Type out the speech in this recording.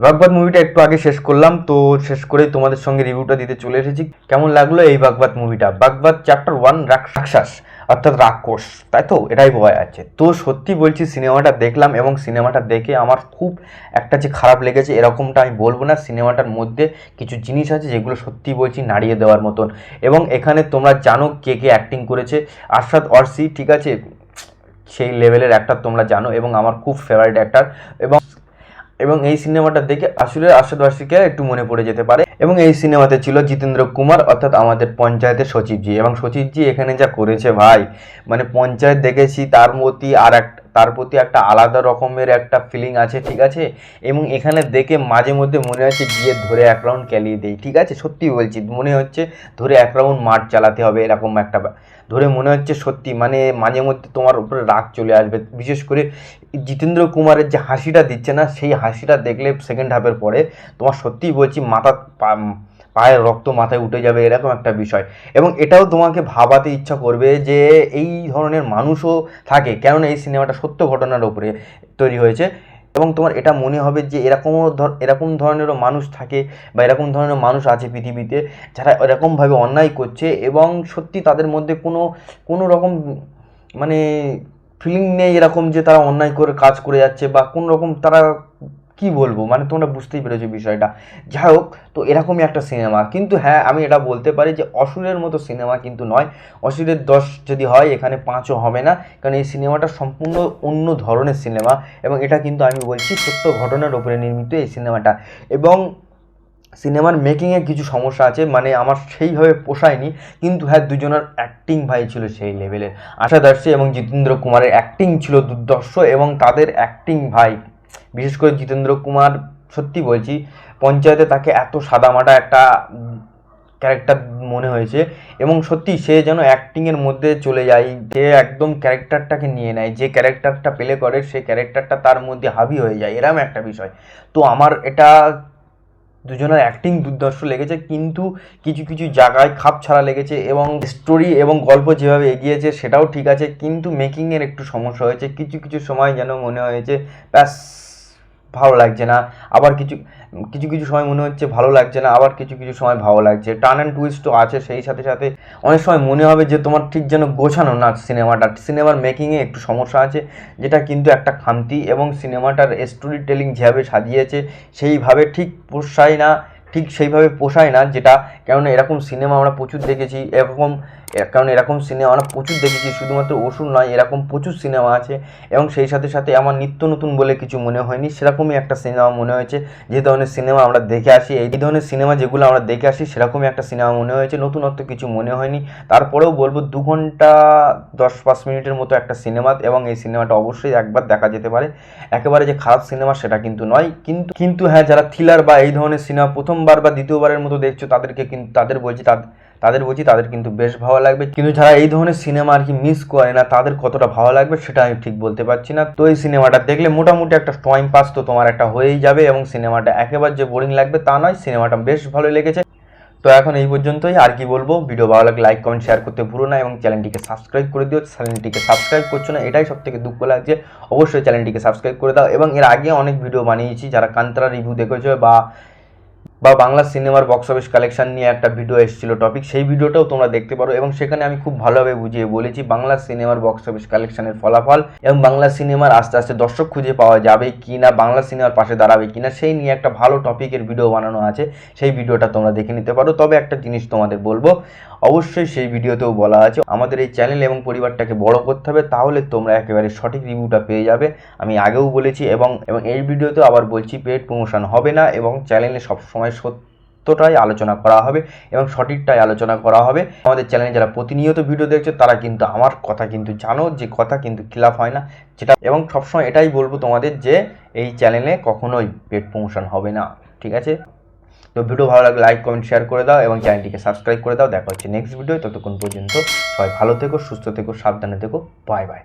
বাগবাদ মুভিটা একটু আগে শেষ করলাম, তো শেষ করেই তোমাদের সঙ্গে রিভিউটা দিতে চলে এসেছি। কেমন লাগলো এই বাগবাদ মুভিটা? বাগবাদ চ্যাপ্টার 1 রাক্ষস অর্থাৎ রাক্ষস, তাই তো এটাই বলা যাচ্ছে। তো সত্যি বলছি সিনেমাটা দেখলাম এবং সিনেমাটা দেখে আমার খুব একটা যে খারাপ লেগেছে এরকমটা আমি বলবো না। সিনেমাটার মধ্যে কিছু জিনিস আছে যেগুলো সত্যি বলছি নাড়িয়ে দেওয়ার মতন। এবং এখানে তোমরা জানো কে কে অ্যাক্টিং করেছে। আরশাদ ওয়ারসি, ঠিক আছে, সেই লেভেলের অ্যাক্টর তোমরা জানো এবং আমার খুব ফেভারিট অ্যাক্টর। এবং এই সিনেমাটা দেখে আসলে আরশাদ ওয়ারসিকে একটু মনে পড়ে যেতে পারে। এবং এই সিনেমাতে ছিল জিতেন্দ্র কুমার অর্থাৎ আমাদের পঞ্চায়েতের সচিবজি, এবং সচিবজি এখানে যা করেছে ভাই, মানে পঞ্চায়েত দেখেছি তার প্রতি একটা আলাদা রকমের একটা ফিলিং আছে, ঠিক আছে। এবং এখানে দেখে মাঝে মধ্যে মনে হচ্ছে গিয়ে ধরে এক রাউন্ড ক্যালিয়ে দেই, ঠিক আছে, সত্যি বলছি মনে হচ্ছে ধরে এক রাউন্ড মাঠ চালাতে হবে, এরকম একটা ধরে মনে হচ্ছে সত্যি, মানে মাঝে মধ্যে তোমার উপরে রাগ চলে আসবে। বিশেষ করে জিতেন্দ্র কুমারের যে হাসিটা দিচ্ছে না, সেই হাসিটা দেখলে সেকেন্ড হাফের পরে তোমার সত্যিই বলছি পায়ের রক্ত মাথায় উঠে যাবে, এরকম একটা বিষয়। এবং এটাও তোমাকে ভাবাতে ইচ্ছা করবে যে এই ধরনের মানুষও থাকে, কেননা এই সিনেমাটা সত্য ঘটনার উপরে তৈরি হয়েছে। এবং তোমার এটা মনে হবে যে এরকম ধরনেরও মানুষ থাকে বা এরকম ধরনের মানুষ আছে পৃথিবীতে যারা এরকমভাবে অন্যায় করছে এবং সত্যি তাদের মধ্যে কোনো রকম মানে ফিলিং নেই এরকম যে তারা অন্যায় করে কাজ করে যাচ্ছে বা কোনো রকম তারা কি বলবো, মানে তোমরা বুঝতেই পেরেছো বিষয়টা। যাই হোক, তো এরকমই একটা সিনেমা। কিন্তু হ্যাঁ, আমি এটা বলতে পারি যে অসুরের মতো সিনেমা কিন্তু নয়। অসুরের 10 যদি হয় এখানে 5ও হবে না, কারণ এই সিনেমাটা সম্পূর্ণ অন্য ধরনের সিনেমা। এবং এটা কিন্তু আমি বলছি সত্য ঘটনার উপরে নির্মিত এই সিনেমাটা। এবং সিনেমার মেকিংয়ে কিছু সমস্যা আছে, মানে আমার সেইভাবে পোষায়নি। কিন্তু হ্যাঁ, দুজনের অ্যাক্টিং ভাই ছিল সেই লেভেলের। আশা দার্সি এবং জিতেন্দ্র কুমারের অ্যাক্টিং ছিল দুর্ধর্ষ, এবং তাদের অ্যাক্টিং ভাই, বিশেষ করে জিতেন্দ্র কুমার, সত্যি বলছি পঞ্চায়েতে তাকে এত সাদামাটা একটা ক্যারেক্টার মনে হয়েছে। এবং সত্যি সে যেন অ্যাক্টিংয়ের মধ্যে চলে যায়, যে একদম ক্যারেক্টারটাকে নিয়ে নেয়, যে ক্যারেক্টারটা প্লে করে সেই ক্যারেক্টারটা তার মধ্যে হাবি হয়ে যায়, এরম একটা বিষয়। তো আমার এটা দুজনের অ্যাক্টিং দুর্ধর্ষ লেগেছে, কিন্তু কিছু কিছু জায়গায় খাপ ছাড়া লেগেছে। এবং স্টোরি এবং গল্প যেভাবে এগিয়েছে সেটাও ঠিক আছে, কিন্তু মেকিংয়ের একটু সমস্যা হয়েছে। কিছু কিছু সময় যেন মনে হয়েছে ব্যাস ভালো লাগছে না, আবার কিছু কিছু কিছু সময় মনে হচ্ছে ভালো লাগছে না, আবার কিছু কিছু সময় ভালো লাগছে। টার্ন অ্যান্ড টুইস্টও আছে, সেই সাথে সাথে অনেক সময় মনে হবে যে তোমার ঠিক যেন গোছানো না সিনেমাটা। সিনেমার মেকিংয়ে একটু সমস্যা আছে, যেটা কিন্তু একটা খামতি। এবং সিনেমাটার স্টোরি টেলিং যেভাবে সাজিয়েছে সেইভাবে ঠিক সেইভাবে পোষায় না, যেটা কারণ এরকম সিনেমা আমরা প্রচুর দেখেছি। এরকম সিনেমা আমরা প্রচুর দেখেছি, শুধুমাত্র অসুর নয়, এরকম প্রচুর সিনেমা আছে। এবং সেই সাথে সাথে আমার নিত্য নতুন বলে কিছু মনে হয়নি, সেরকমই একটা সিনেমা মনে হয়েছে। যে ধরনের সিনেমা আমরা দেখে আসি, এই ধরনের সিনেমা যেগুলো আমরা দেখে আসি সেরকমই একটা সিনেমা মনে হয়েছে, নতুনত্ব কিছু মনে হয়নি। তারপরেও বলবো 2 ঘন্টা 10-5 মিনিটের মতো একটা সিনেমা, এবং এই সিনেমাটা অবশ্যই একবার দেখা যেতে পারে। একেবারে যে খারাপ সিনেমা সেটা কিন্তু নয়। কিন্তু হ্যাঁ, যারা থ্রিলার বা এই ধরনের সিনেমা প্রথমবার বা দ্বিতীয়বারের মতো দেখছো তাদের বলছি তাদের কিন্তু বেশ ভালো লাগবে। কিন্তু যারা এই ধরনের সিনেমা আর কি মিস করে না, তাদের কতটা ভালো লাগবে সেটা আমি ঠিক বলতে পারছি না। তো এই সিনেমাটা দেখলে মোটামুটি একটা টাইম পাস তো তোমার একটা হয়েই যাবে, এবং সিনেমাটা একেবারে যে বোরিং লাগবে তা নয়, সিনেমাটা বেশ ভালো লেগেছে। তো এখন এই পর্যন্তই, আর কি বলবো, ভিডিও ভালো লাগলে লাইক কমেন্ট শেয়ার করতে ভুলো না, এবং চ্যানেলটিকে সাবস্ক্রাইব করে দিও। চ্যানেলটিকে সাবস্ক্রাইব করছো না, এটাই সব থেকে দুঃখ লাগছে। অবশ্যই চ্যানেলটিকে সাবস্ক্রাইব করে দাও। এবং এর আগে অনেক ভিডিও বানিয়েছি, যারা কান্তারা রিভিউ দেখেছো বা বাংলা সিনেমার বক্স অফিস কালেকশন নিয়ে একটা ভিডিও এসেছিল টপিক, সেই ভিডিওটাও তোমরা দেখতে পারো। এবং সেখানে আমি খুব ভালোভাবে বুঝিয়ে বলেছি বাংলা সিনেমার বক্স অফিস কালেকশনের ফলাফল, এবং বাংলা সিনেমার আস্তে আস্তে দর্শক খুঁজে পাওয়া যাবে কি না, বাংলা সিনেমার পাশে দাঁড়াবে কি না, সেই নিয়ে একটা ভালো টপিকের ভিডিও বানানো আছে। সেই ভিডিওটা তোমরা দেখে নিতে পারো। তবে একটা জিনিস তোমাদের বলবো, অবশ্যই সেই ভিডিওতেও বলা আছে আমাদের এই চ্যানেল এবং পরিবারটাকে বড় করতে হবে, তাহলে তোমরা একেবারে সঠিক রিভিউটা পেয়ে যাবে। আমি আগেও বলেছি এবং এই ভিডিওতেও আবার বলছি, পেড প্রমোশন হবে না, এবং চ্যানেলে সবসময় সত্যটাই আলোচনা করা হবে এবং সঠিকটাই আলোচনা করা হবে। আমাদের চ্যানেলে যারা প্রতিনিয়ত ভিডিও দেখছে তারা কিন্তু আমার কথা কিন্তু জানো, যে কথা কিন্তু খিলাফ হয় না যেটা। এবং সবসময় এটাই বলবো তোমাদের যে এই চ্যানেলে কখনোই পেড প্রমোশন হবে না, ঠিক আছে। তো ভিডিও ভালো লাগলে লাইক কমেন্ট শেয়ার করে দাও এবং চ্যানেলটিকে সাবস্ক্রাইব করে দাও। দেখা হচ্ছে নেক্সট ভিডিও। ততক্ষণ পর্যন্ত সবাই ভালো থেকো, সুস্থ থেকো, সাবধানে থেকো। Bye bye.